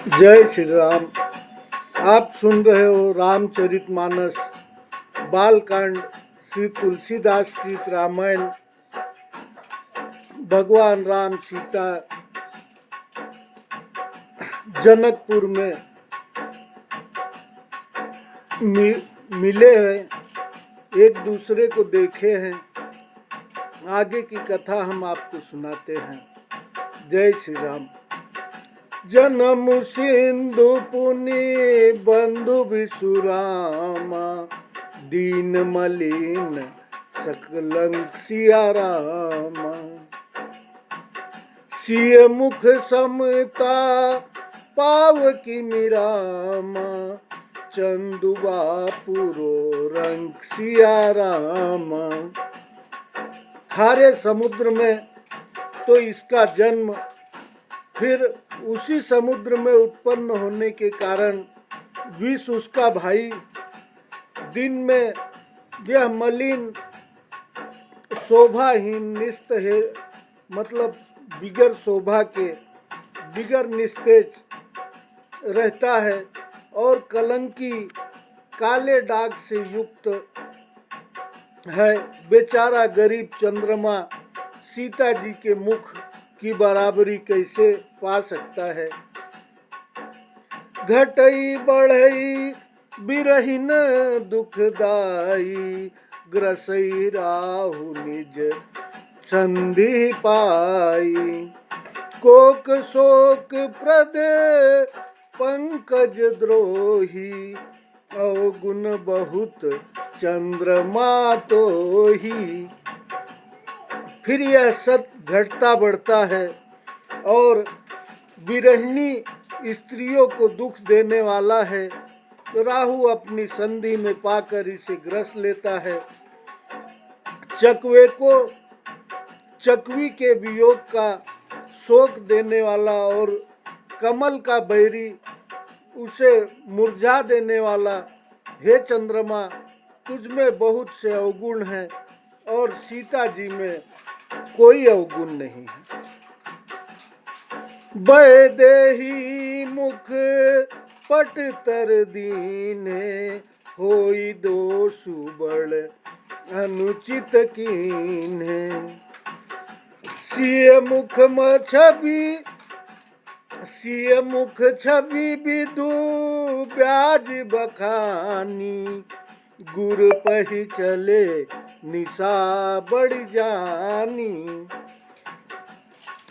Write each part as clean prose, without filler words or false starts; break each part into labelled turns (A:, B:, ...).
A: जय श्री राम। आप सुन रहे हो रामचरितमानस बालकांड, श्री तुलसीदास की रामायण। भगवान राम सीता जनकपुर में मिले हैं, एक दूसरे को देखे हैं। आगे की कथा हम आपको सुनाते हैं। जय श्री राम। जन्म सिंधु पुनि बंधु विसुरामा, दीन मलिन सकलंक सिया रामा। सिय मुख समता पावकी मिरामा, चंदुबा पुरो रंग सिया रामा। खारे समुद्र में तो इसका जन्म, फिर उसी समुद्र में उत्पन्न होने के कारण विष उसका भाई, दिन में यह मलिन शोभाहीन निस्त है, मतलब बिगर शोभा के, बिगर निस्तेज रहता है और कलंकी काले दाग से युक्त है। बेचारा गरीब चंद्रमा सीता जी के मुख की बराबरी कैसे पा सकता है। घटई बढ़ई बिरहिन दुखदाई, ग्रसई राहु निज संधि पाई। कोक शोक प्रद पंकज द्रोही, अवगुण बहुत चंद्रमा तो ही। फिर यह सत घटता बढ़ता है और विरहिणी स्त्रियों को दुख देने वाला है, तो राहु अपनी संधि में पाकर इसे ग्रस लेता है। चकवी के वियोग का शोक देने वाला और कमल का बैरी उसे मुरझा देने वाला। हे चंद्रमा, तुझ में बहुत से अवगुण हैं और सीता जी में कोई अवगुण नहीं है। बैदेही मुख पट तर दीने, होई दोष बड़ अनुचित कीन्हे। सिय मुख छवि विदु ब्याज बखानी, गुर पही चले निशा बड़ जानी।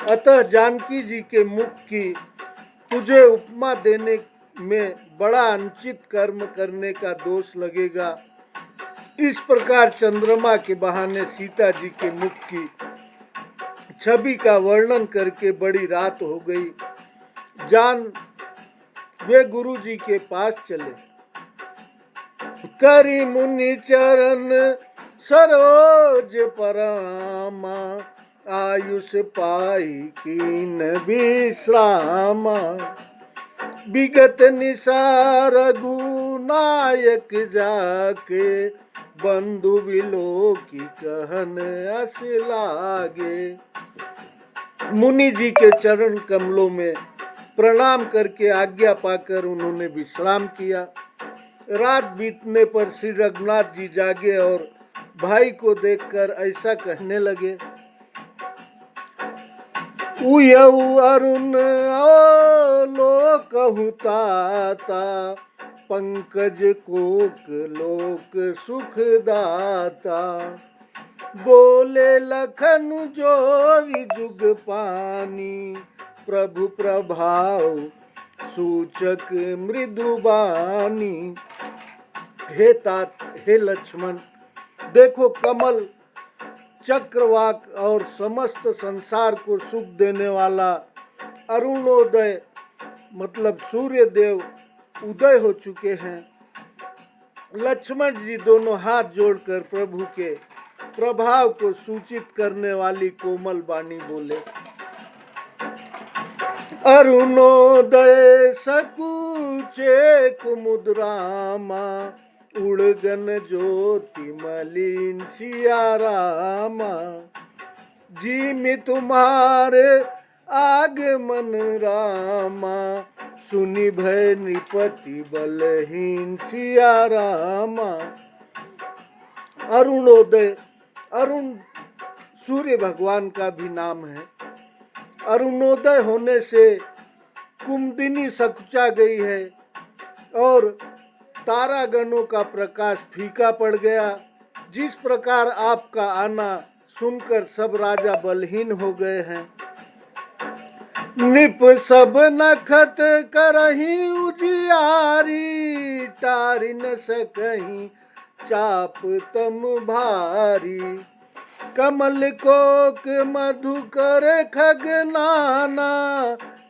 A: अतः जानकी जी के मुख की तुझे उपमा देने में बड़ा अनुचित कर्म करने का दोष लगेगा। इस प्रकार चंद्रमा के बहाने सीता जी के मुख की छवि का वर्णन करके बड़ी रात हो गई। जान वे गुरु जी के पास चले। करी मुनि चरण सरोज परामा, आयुष पाई कीन विश्रामा। विगत निसार गुनायक जाके, बंधु बिलो की कहन अस लागे। मुनि जी के चरण कमलों में प्रणाम करके आज्ञा पाकर उन्होंने विश्राम किया। रात बीतने पर श्री रघुनाथ जी जागे और भाई को देखकर ऐसा कहने लगे। उयऊ अरुण लोकहु ताता, पंकज कोक लोक सुखदाता। बोले लखन जोरी जुग पानी, प्रभु प्रभाव सूचक मृदुबानी। हे लक्ष्मण, देखो कमल, चक्रवाक और समस्त संसार को सुख देने वाला अरुणोदय मतलब सूर्य देव उदय हो चुके हैं। लक्ष्मण जी दोनों हाथ जोड़कर प्रभु के प्रभाव को सूचित करने वाली कोमल वाणी बोले। अरुणोदय सकुचे कुमुदरामा, उड़गन ज्योति मलिन सिया रामा। जी में तुम्हारे आगमन रामा, सुनि भय नृपति बलहीन सिया रामा। अरुणोदय, अरुण सूर्य भगवान का भी नाम है। अरुणोदय होने से कुमुदिनी सकुचा गई है और तारागणों का प्रकाश फीका पड़ गया। जिस प्रकार आपका आना सुनकर सब राजा बलहीन हो गए हैं। निप सब नखत करही उजियारी, तारि न सकहीं चाप तम भारी। कमल कोक मधुकर खगनाना,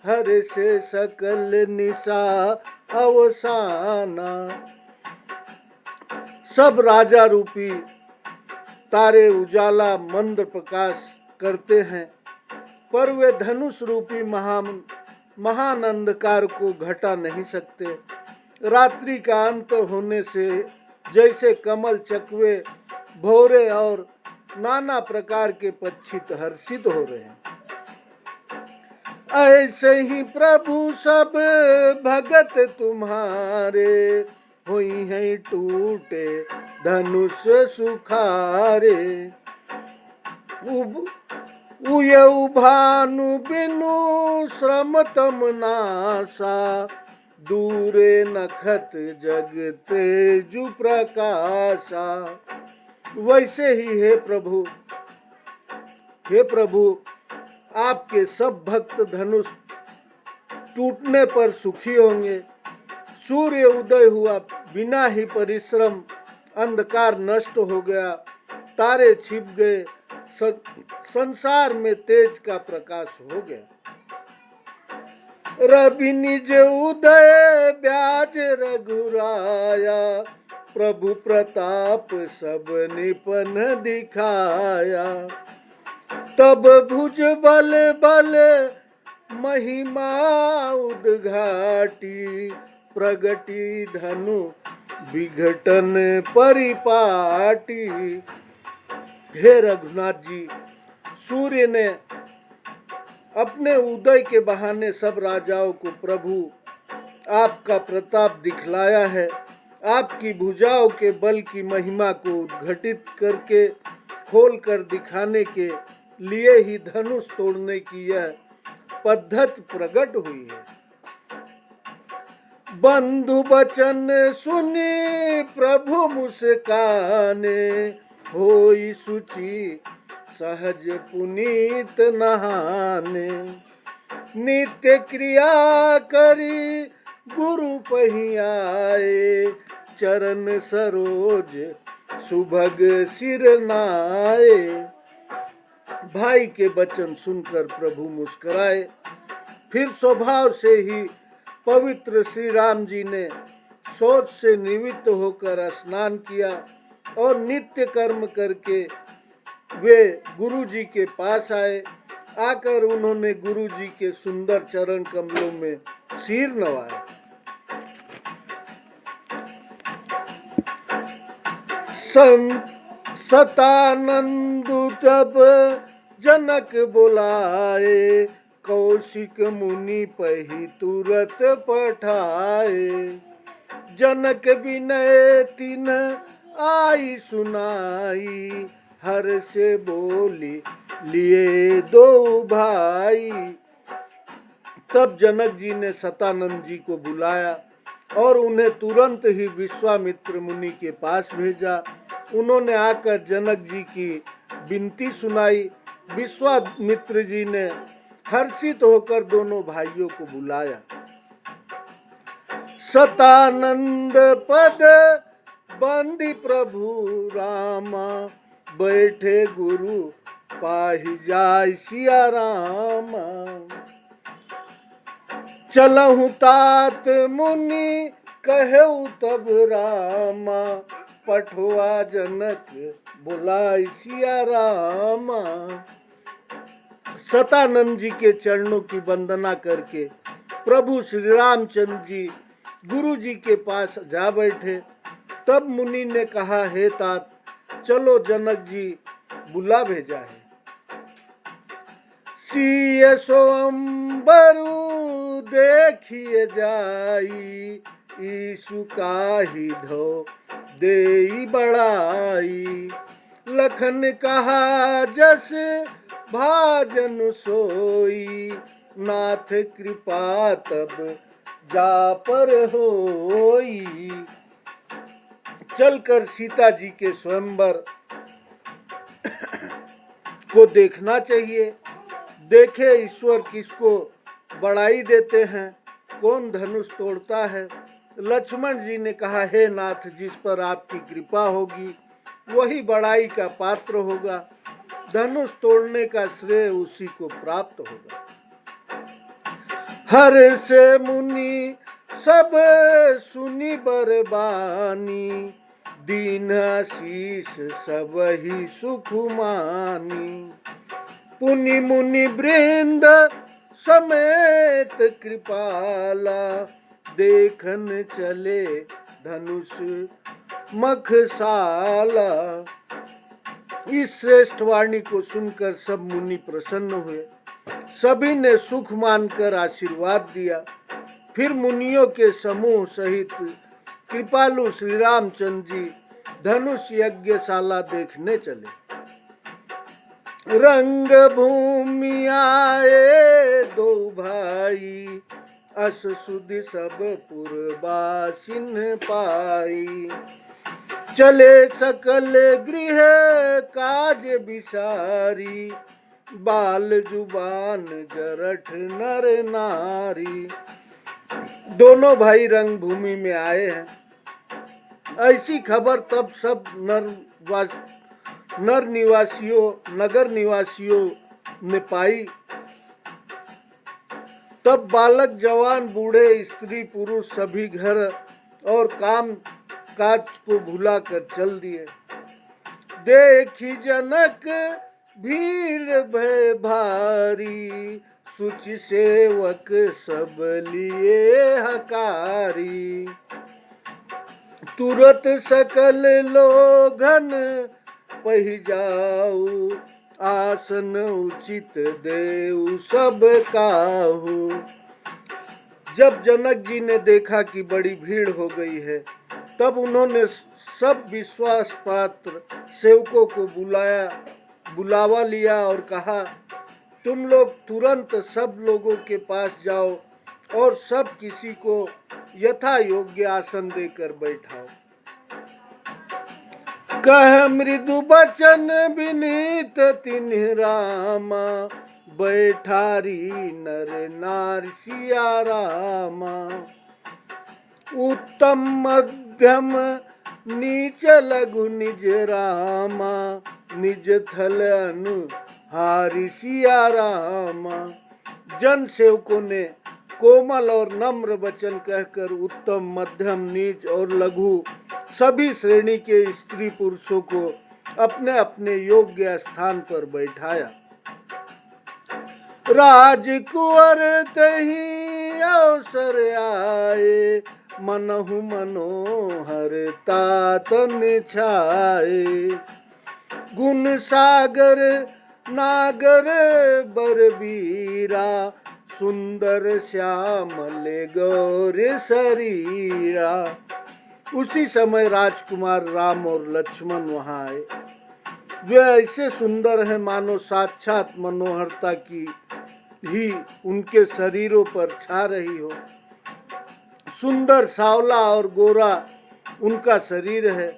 A: हर से सकल निशा अवसाना। सब राजा रूपी तारे उजाला मंद प्रकाश करते हैं, पर वे धनुष रूपी महान अंधकार को घटा नहीं सकते। रात्रि का अंत होने से जैसे कमल, चकवे, भौरे और नाना प्रकार के पक्षी हर्षित हो रहे हैं, ऐसे ही प्रभु सब भगत तुम्हारे, हुई हैं टूटे धनुष सुखारे। उयऊ भानु बिनु श्रम तम नासा, दूरे नखत जग तेजु प्रकाशा। वैसे ही हे प्रभु आपके सब भक्त धनुष टूटने पर सुखी होंगे। सूर्य उदय हुआ, बिना ही परिश्रम अंधकार नष्ट हो गया, तारे छिप गए, संसार में तेज का प्रकाश हो गया। रवि निज उदय ब्याज रघुराया, प्रभु प्रताप सब निपन दिखाया। तब भुज बल बल महिमा उद्घाटी, प्रगटी धनु विघटन परिपाटी। हे रघुनाथ जी, सूर्य ने अपने उदय के बहाने सब राजाओं को प्रभु आपका प्रताप दिखलाया है। आपकी भुजाओं के बल की महिमा को उद्घटित करके खोल कर दिखाने के लिए ही धनुष तोड़ने की यह पद्धति प्रकट हुई है। बंधु बचन सुनी प्रभु मुस्काने, होई सुचि सहज पुनीत नहाने। नित्य क्रिया करी गुरु पहियाए, चरण सरोज सुभग सिर नाए। भाई के वचन सुनकर प्रभु मुस्कुराए। फिर स्वभाव से ही पवित्र श्री राम जी ने शौच से निवृत्त होकर स्नान किया और नित्य कर्म करके वे गुरु जी के पास आए। आकर उन्होंने गुरु जी के सुंदर चरण कमलों में सिर नवाया। सतानंदु जब जनक बुलाए, कौशिक मुनि पही तुरत पठाए। जनक विनय तिन आई सुनाई, हर से बोली लिए दो भाई। तब जनक जी ने सतानंद जी को बुलाया और उन्हें तुरंत ही विश्वामित्र मुनि के पास भेजा। उन्होंने आकर जनक जी की विनती सुनाई। विश्वामित्र जी ने हर्षित होकर दोनों भाइयों को बुलाया। सतानंद पद बंदी प्रभु रामा, बैठे गुरु पाहि जाय सिया रामा। चलहु तात मुनि कहु तब रामा, पठवा जनक बुलाय सिया रामा। सतानंद जी के चरणों की वंदना करके प्रभु श्री रामचंद्र जी गुरु जी के पास जा बैठे। तब मुनि ने कहा, हे तात, चलो जनक जी बुला भेजा है। सिय सोअंबरु देखिए जाई, ईसु काहि धो देई बड़ाई। लखन कहा जस भाजन सोई, नाथ कृपा तब जा पर होई। चलकर सीता जी के स्वयंवर को देखना चाहिए। देखे ईश्वर किसको बड़ाई देते हैं, कौन धनुष तोड़ता है। लक्ष्मण जी ने कहा, हे नाथ, जिस पर आपकी कृपा होगी वही बड़ाई का पात्र होगा, धनुष तोड़ने का श्रेय उसी को प्राप्त होगा। हर से मुनि सब सुनी बरबानी, दीन आशीष सब ही सुख मानी। पुनि मुनि वृंद समेत कृपाला, देखन चले धनुष मखसाला। इस श्रेष्ठ वाणी को सुनकर सब मुनि प्रसन्न हुए, सभी ने सुख मानकर आशीर्वाद दिया। फिर मुनियों के समूह सहित कृपालु श्री रामचंद्र जी धनुष यज्ञशाला देखने चले। रंग भूमि आए दो भाई, अस सुधि सब पुरबासिन पाई। चले सकल गृह काज बिसारी, बाल जुबान जरठ नर नारी। दोनों भाई रंग भूमि में आए हैं। ऐसी खबर तब सब नगर निवासियों ने पाई। तब बालक जवान बूढ़े स्त्री पुरुष सभी घर और काम काज को भुलाकर चल दिए। देखी जनक भीड़ भय भारी, सुचि सेवक सब लिए हकारी। तुरत सकल लोगन पहि जाऊ, आसन उचित देऊ सब काहू। जब जनक जी ने देखा कि बड़ी भीड़ हो गई है, तब उन्होंने सब विश्वास पात्र सेवकों को बुलावा लिया और कहा, तुम लोग तुरंत सब लोगों के पास जाओ और सब किसी को यथा योग्य आसन देकर बैठाओ। कह मृदु बचन विनीत तिन्ह रामा, बैठारी नर नार सिया रामा। उत्तम मध्यम नीच लघु निज रामा, निज थल अनुहारी सिया रामा। जन सेवकों ने कोमल और नम्र वचन कहकर उत्तम, मध्यम, नीच और लघु सभी श्रेणी के स्त्री पुरुषों को अपने अपने योग्य स्थान पर बैठाया। राजकुंवर तहि अवसर आए, मनहु मनोहर तातन छाए। गुण सागर नागर बरबीरा, सुंदर श्यामल गौर शरीरा। उसी समय राजकुमार राम और लक्ष्मण वहां आए। वे ऐसे सुंदर हैं मानो साक्षात मनोहरता की ही उनके शरीरों पर छा रही हो। सुंदर सांवला और गोरा उनका शरीर है।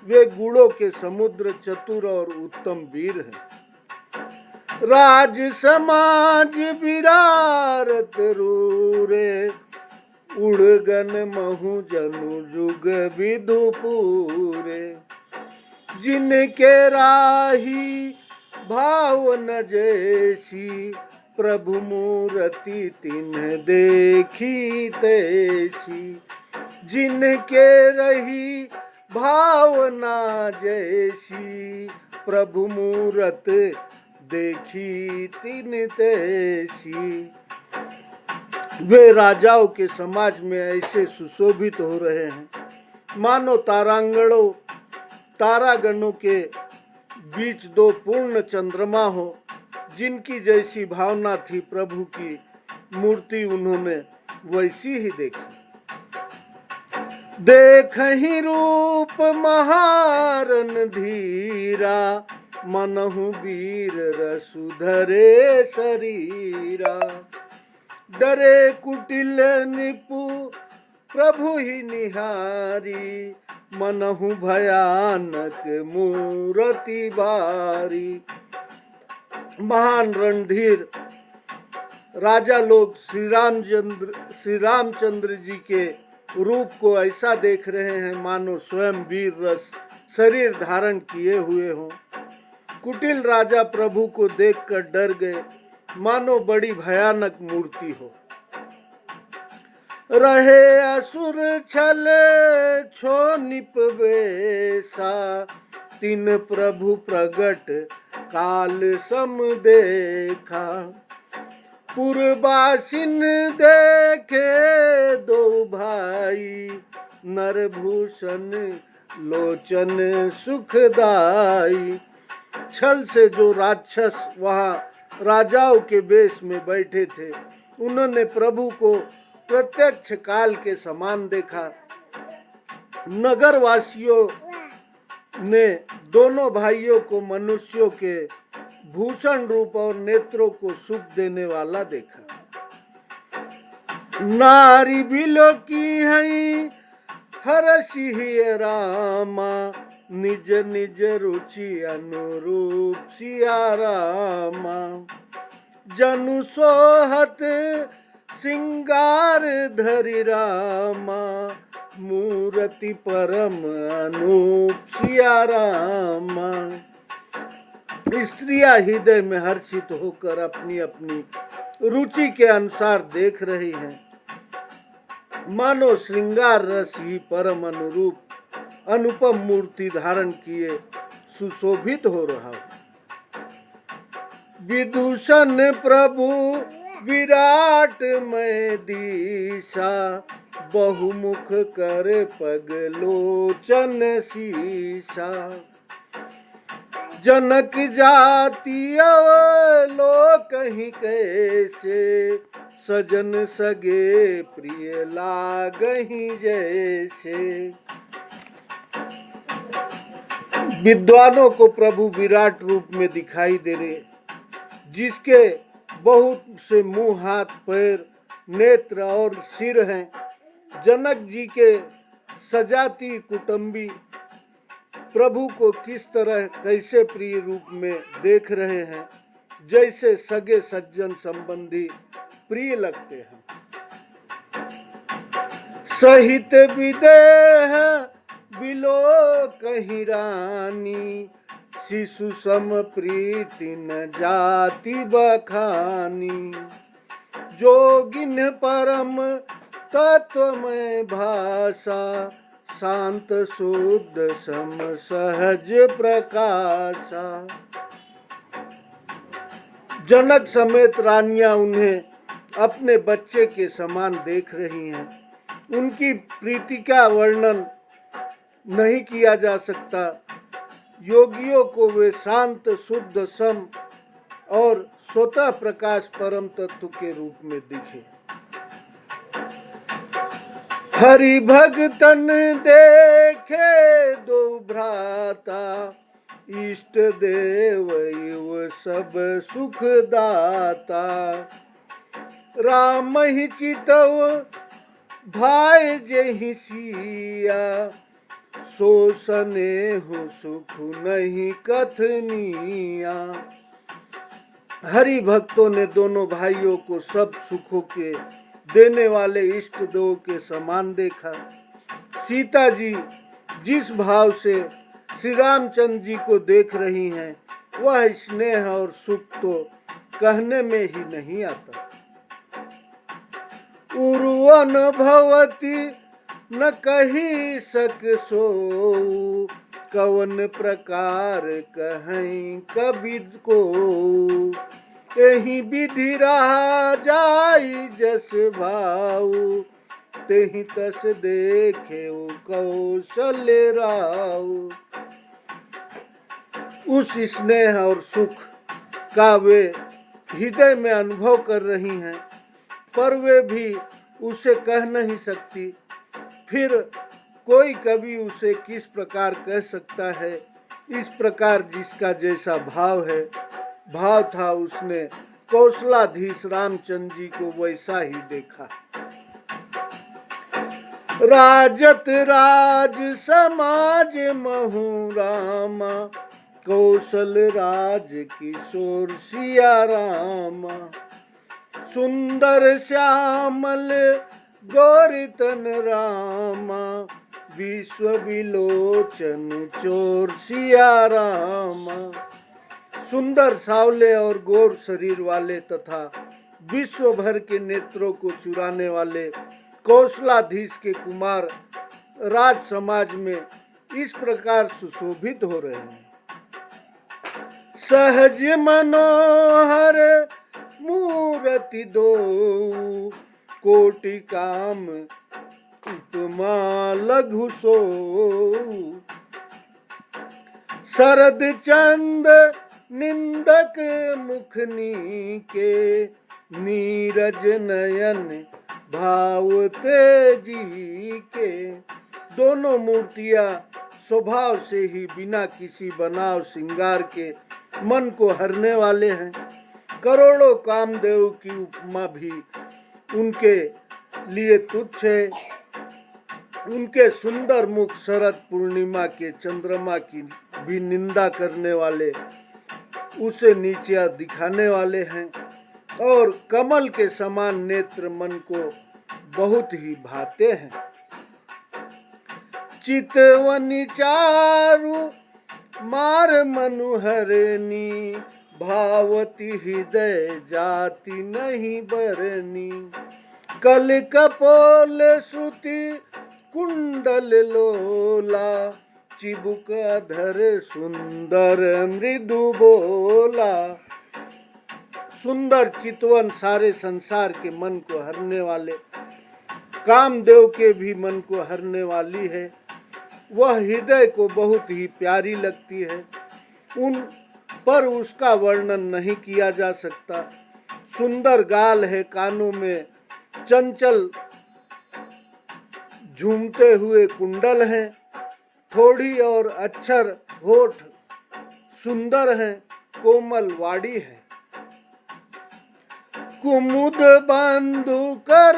A: वे गुणों के समुद्र, चतुर और उत्तम वीर हैं। राज समाज विरारत रूरे, उड़गन महु जनु जुग विदु पूरे। जिनके राही भाव न जैसी, प्रभु मूर्ति तिन्ह देखी तैसी। जिनके रही भावना जैसी, प्रभु मूरत देखी तिन तैसी। वे राजाओं के समाज में ऐसे सुशोभित हो रहे हैं मानो तारागणों के बीच दो पूर्ण चंद्रमा हो। जिनकी जैसी भावना थी प्रभु की मूर्ति उन्होंने वैसी ही देखी। देखहि रूप महारन धीरा, मनहु वीर रसुधरे शरीरा। डरे कुटिल निपु प्रभु ही निहारी, मनहु भयानक मूरति बारी। महान रणधीर राजा लोग श्री रामचंद्र जी के रूप को ऐसा देख रहे हैं मानो स्वयं वीर रस शरीर धारण किए हुए हों। कुटिल राजा प्रभु को देखकर डर गए, मानो बड़ी भयानक मूर्ति हो। रहे असुर छल छो निपवेशा, तिन प्रभु प्रगट काल सम देखा। पुरबासिन देखे दो भाई, नरभूषण लोचन सुखदाई। छल से जो राक्षस वहाँ राजाओं के वेश में बैठे थे, उन्होंने प्रभु को प्रत्यक्ष काल के समान देखा। नगरवासियों ने दोनों भाइयों को मनुष्यों के भूषण रूप और नेत्रों को सुख देने वाला देखा। नारी बिलो की है हरषि रामा, निज निज रुचि अनुरूप सिया रामा। जनु सोहत सिंगार धरि रामा, मूर्ति परम अनूप सिया रामा। स्त्रियां हृदय में हर्षित होकर अपनी अपनी रुचि के अनुसार देख रही हैं, मानो श्रृंगार रस ही परम अनुरूप अनुपम मूर्ति धारण किए सुशोभित हो रहा हो। विदूषण प्रभु विराट में दिशा, बहुमुख कर पग लोचन शीशा। जनक जाति लोक ही कैसे, सजन सगे प्रिय लागहि जैसे। विद्वानों को प्रभु विराट रूप में दिखाई दे रहे, जिसके बहुत से मुंह हाथ पैर नेत्र और सिर हैं। जनक जी के सजाती कुटुंबी प्रभु को किस तरह कैसे प्रिय रूप में देख रहे हैं, जैसे सगे सज्जन संबंधी प्रिय लगते हैं। सहित विदेह बिलो कहीं रानी, शिशु सम प्रीति न जाति बखानी। जोगिन परम तत्व में भाषा, शांत शुद्ध सम सहज प्रकाशा। जनक समेत रानियां उन्हें अपने बच्चे के समान देख रही हैं। उनकी प्रीति का वर्णन नहीं किया जा सकता। योगियों को वे शांत शुद्ध सम और स्वतः प्रकाश परम तत्व के रूप में दिखे। हरि भगतन देखे दो भ्राता, इष्ट देव इव सब सुखदाता। राम ही चितव भाई जेहि सिया, सो स्नेह सुख नहीं कथनिया। हरि भक्तों ने दोनों भाइयों को सब सुखों के देने वाले इष्ट देव के समान देखा। सीता जी जिस भाव से श्री रामचंद्र जी को देख रही हैं, वह स्नेह और सुख तो कहने में ही नहीं आता। उर्वन भवती न कही सक सो, कवन प्रकार कहीं कबिद को। एहि विधि रहा जाई जस भाऊ, तेहि तस देखे कौशल्य राऊ। उस स्नेह और सुख का वे हृदय में अनुभव कर रही हैं, पर वे भी उसे कह नहीं सकती, फिर कोई कवि उसे किस प्रकार कह सकता है। इस प्रकार जिसका जैसा भाव है, भाव था, उसने कौशलाधीश रामचंद्र जी को वैसा ही देखा। राजत राज समाज महु रामा, कौशल राज किशोर सिया रामा। सुंदर श्यामल गोरितन रामा, विश्व विलोचन चोर सिया रामा। सुंदर सावले और गोर शरीर वाले तथा विश्व भर के नेत्रों को चुराने वाले कौशलाधीश के कुमार राज समाज में इस प्रकार सुशोभित हो रहे हैं। सहज मनोहर मूर्ति दो, कोटि काम उपमा लघु सो। शरद चंद निंदक मुखनी के, नीरज नयन भाव तेजी के। दोनों मूर्तियां स्वभाव से ही बिना किसी बनाव श्रृंगार के मन को हरने वाले हैं। करोड़ों कामदेव की उपमा भी उनके लिए तुच्छ है। उनके सुंदर मुख शरद पूर्णिमा के चंद्रमा की भी निंदा करने वाले, उसे नीचे दिखाने वाले हैं, और कमल के समान नेत्र मन को बहुत ही भाते हैं। चितवनी चारु मार मनुहरनी, भावती हृदय जाति नहीं बरनी। कल कपोल श्रुति कुंडल लोला, चिबुक अधर सुंदर मृदु बोला। सुंदर चितवन सारे संसार के मन को हरने वाले, कामदेव के भी मन को हरने वाली है। वह हृदय को बहुत ही प्यारी लगती है, उन पर उसका वर्णन नहीं किया जा सकता। सुंदर गाल है, कानों में चंचल झूमते हुए कुंडल हैं, थोड़ी और अक्षर होठ सुंदर हैं, कोमल वाड़ी है। कुमुद बंधु कर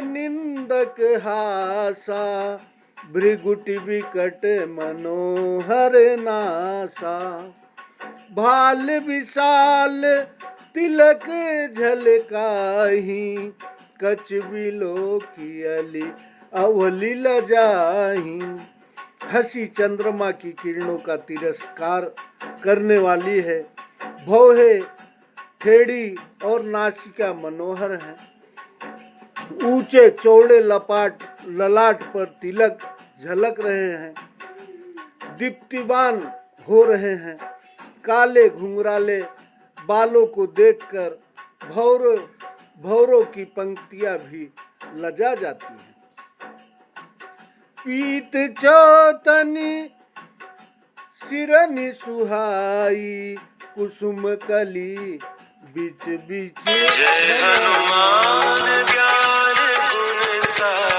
A: निंदक हासा, भृगुटि विकट मनोहर नासा। भाल विशाल तिलक झलकाही, कच बिलो की अली अवली लजाही। हंसी चंद्रमा की किरणों का तिरस्कार करने वाली है। भौहे ठेड़ी और नासिका मनोहर हैं। ऊंचे चौड़े ललाट पर तिलक झलक रहे हैं, दीप्तिमान हो रहे हैं। काले घुंघराले बालों को देखकर भौरों की पंक्तियां भी लजा जाती हैं। पीत चौतनी सिरनि सुहाई, कुसुम कली बीच बीच। जय हनुमान ज्ञान गुण सागर।